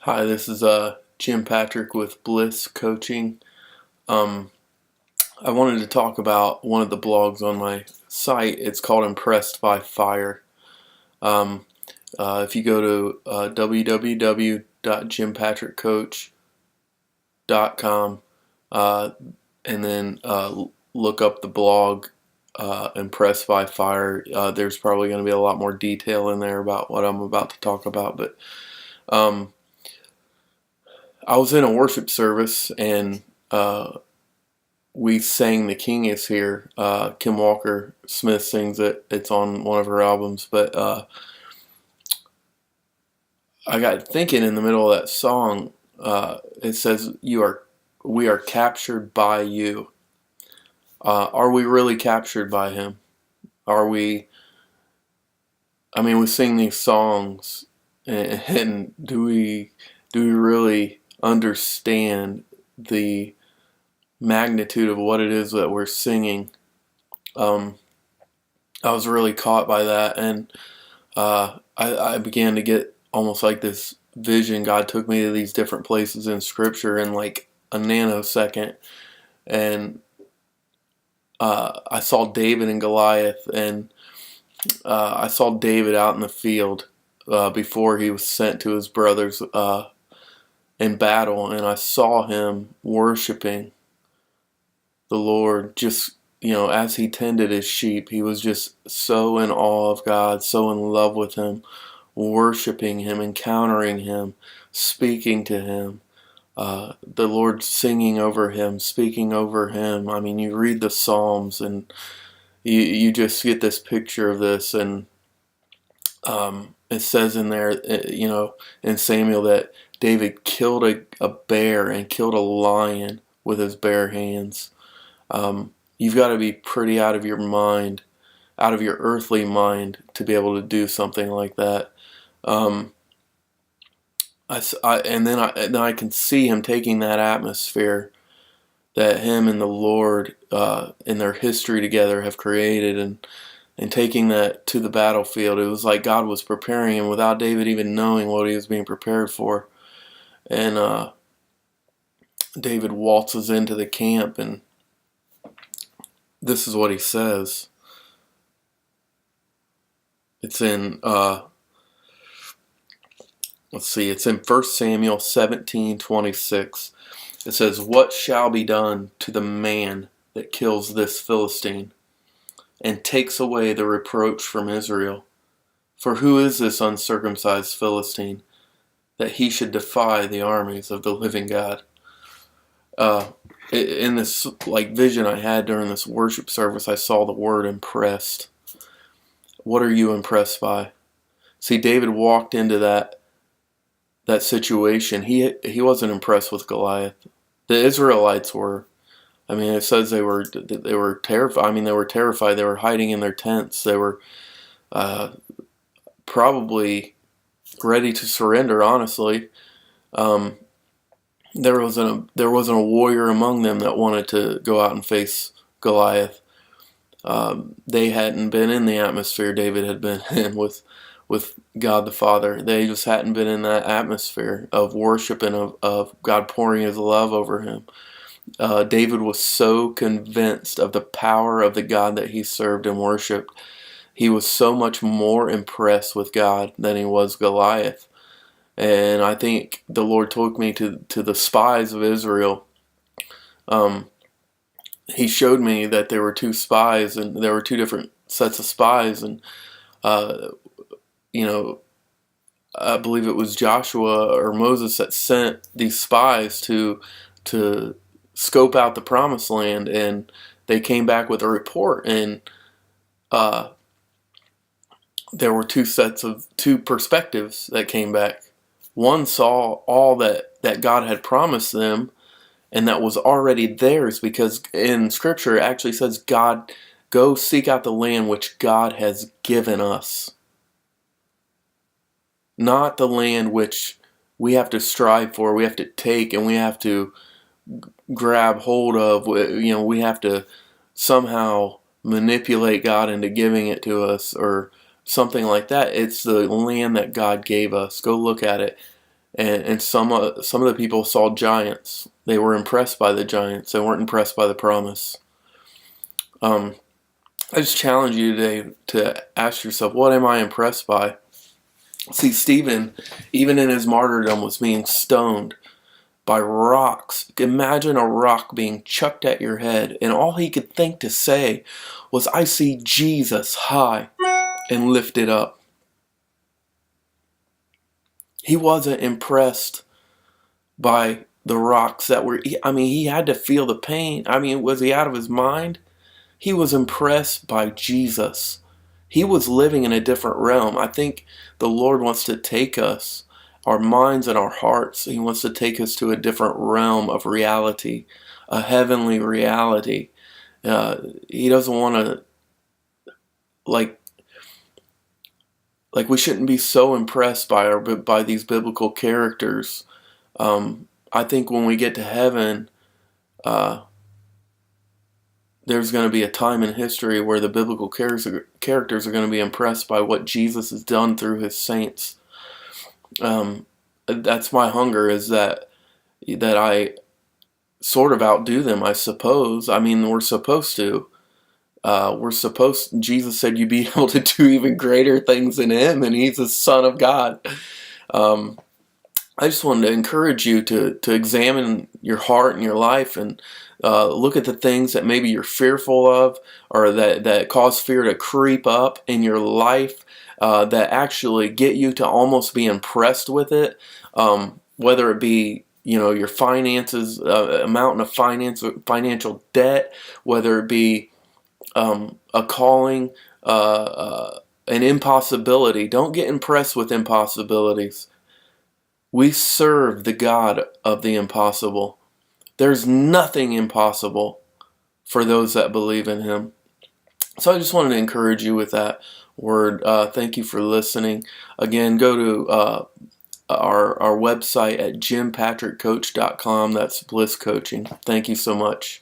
Hi, this is Jim Patrick with Bliss Coaching. Um, I wanted to talk about one of the blogs on my site. It's called Impressed by Fire. Um, if you go to www.jimpatrickcoach.com and then look up the blog Impressed by Fire, there's probably going to be a lot more detail in there about what I'm about to talk about. But um, I was in a worship service and we sang "The King Is Here." Kim Walker Smith sings it. It's on one of her albums. But I got thinking in the middle of that song. It says, we are captured by you." Are we really captured by Him? Are we? I mean, we sing these songs, and do we really understand the magnitude of what it is that we're singing? Um, I was really caught by that, and I began to get almost like this vision. God took me to these different places in Scripture in like a nanosecond, and I saw David and Goliath, and I saw David out in the field before he was sent to his brothers in battle, and I saw him worshiping the Lord, just as he tended his sheep. He was just so in awe of God, so in love with Him, worshiping Him, encountering Him, speaking to Him. The Lord singing over him, speaking over him. I mean, you read the Psalms and you just get this picture of this, and it says in there, in Samuel, that David killed a bear and killed a lion with his bare hands. You've got to be pretty out of your mind, out of your earthly mind, to be able to do something like that. And then I can see him taking that atmosphere that him and the Lord in their history together have created, and taking that to the battlefield. It was like God was preparing him without David even knowing what he was being prepared for. And David waltzes into the camp, and this is what he says. It's in it's in 1 Samuel 17:26. It says, "What shall be done to the man that kills this Philistine and takes away the reproach from Israel? For who is this uncircumcised Philistine that he should defy the armies of the living God?" In this vision I had during this worship service, I saw the word impressed. What are you impressed by? See, David walked into that situation. He wasn't impressed with Goliath. The Israelites were. I mean, it says they were terrified. I mean, they were terrified. They were hiding in their tents. They were probably ready to surrender. Honestly, there wasn't a warrior among them that wanted to go out and face Goliath. They hadn't been in the atmosphere David had been in with God the Father. They just hadn't been in that atmosphere of worship and of God pouring His love over him. David was so convinced of the power of the God that he served and worshiped. He was so much more impressed with God than he was Goliath. And I think the Lord took me to the spies of Israel. He showed me that there were two spies, and there were two different sets of spies, and I believe it was Joshua or Moses that sent these spies to scope out the promised land, and they came back with a report, and there were two perspectives that came back. One saw all that God had promised them, and that was already theirs, because in Scripture it actually says, "God, go seek out the land which God has given us." Not the land which we have to strive for, we have to take, and we have to grab hold of. We have to somehow manipulate God into giving it to us or something like that. It's the land that God gave us. Go look at it. and some of the people saw giants. They were impressed by the giants. They weren't impressed by the promise. I just challenge you today to ask yourself, what am I impressed by? See, Stephen, even in his martyrdom, was being stoned by rocks. Imagine a rock being chucked at your head, and all he could think to say was, I see Jesus high and lifted up. He wasn't impressed by the rocks that were, he had to feel the pain. Was he out of his mind? He was impressed by Jesus. He was living in a different realm. I think the Lord wants to take us, our minds and our hearts. He wants to take us to a different realm of reality, a heavenly reality. He doesn't want to, like we shouldn't be so impressed by these biblical characters. I think when we get to heaven, there's going to be a time in history where the biblical characters are going to be impressed by what Jesus has done through his saints. That's my hunger, is that I sort of outdo them, I suppose. We're supposed to. Jesus said you'd be able to do even greater things than him, and he's the Son of God. I just wanted to encourage you to examine your heart and your life, and look at the things that maybe you're fearful of, or that cause fear to creep up in your life, that actually get you to almost be impressed with it, whether it be your finances, a mountain of financial debt, whether it be a calling, an impossibility. Don't get impressed with impossibilities. We serve the God of the impossible. There's nothing impossible for those that believe in him. So I just wanted to encourage you with that word. Thank you for listening. Again, go to our website at jimpatrickcoach.com. That's Bliss Coaching. Thank you so much.